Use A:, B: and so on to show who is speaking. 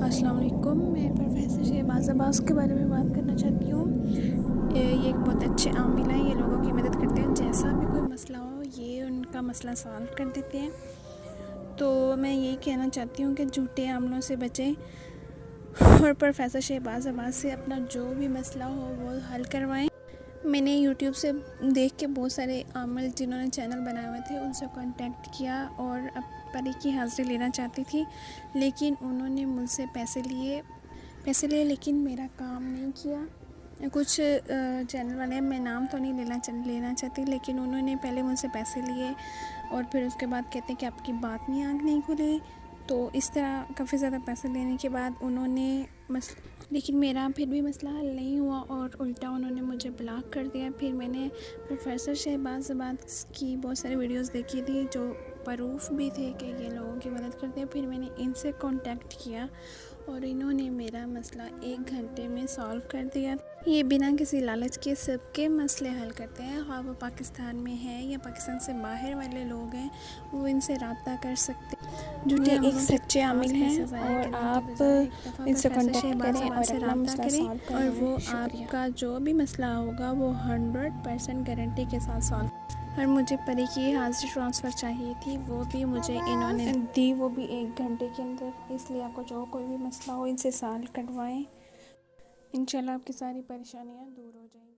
A: अस्सलाम वालेकुम। मैं प्रोफेसर शहबाज अब्बास के बारे में बात करना चाहती हूँ। ये एक बहुत अच्छे आमिल हैं, ये लोगों की मदद करते हैं। जैसा भी कोई मसला हो ये उनका मसला सॉल्व कर देते हैं। तो मैं यही कहना चाहती हूँ कि झूठे आमलों से बचें और प्रोफेसर शहबाज अब्बास से अपना जो भी मसला हो वो हल करवाएं। मैंने यूट्यूब से देख के बहुत सारे आमिल जिन्होंने चैनल बनाए हुए थे उनसे कांटेक्ट किया और अब परी की हाज़िरी लेना चाहती थी, लेकिन उन्होंने मुझसे पैसे लिए लेकिन मेरा काम नहीं किया। कुछ चैनल वाले, मैं नाम तो नहीं लेना चाहती, लेकिन उन्होंने पहले मुझसे पैसे लिए और फिर उसके बाद कहते हैं कि आपकी बात में आँख नहीं खुली। तो इस तरह काफ़ी ज़्यादा पैसे लेने के बाद उन्होंने लेकिन मेरा फिर भी मसला हल नहीं हुआ और उल्टा उन्होंने मुझे ब्लॉक कर दिया। फिर मैंने प्रोफेसर शहबाज अब्बास की बहुत सारी वीडियोस देखी थी जो प्रूफ भी थे कि ये लोगों की मदद करते हैं। फिर मैंने इनसे कांटेक्ट किया और इन्होंने मेरा मसला 1 घंटे में सॉल्व कर दिया। ये बिना किसी लालच के सबके मसले हल करते हैं, हाँ वो पाकिस्तान में है या पाकिस्तान से बाहर वाले लोग हैं, वो इनसे रब्ता कर सकते हैं।
B: ये एक सच्चे आमिल हैं और आप इनसे कांटेक्ट करें और अपना मसला सॉल्व
A: और
B: करवाएं।
A: वो
B: शुक्रिया।
A: आपका जो भी मसला होगा वो 100% गारंटी के साथ सॉल्व। और मुझे परी की हाजिरी ट्रांसफ़र चाहिए थी, वो भी मुझे इन्होंने दी, वो भी 1 घंटे के अंदर। इसलिए आपको जो कोई भी मसला हो इनसे सॉल्व करवाएं, इंशाल्लाह आपकी सारी परेशानियां दूर हो जाएंगी।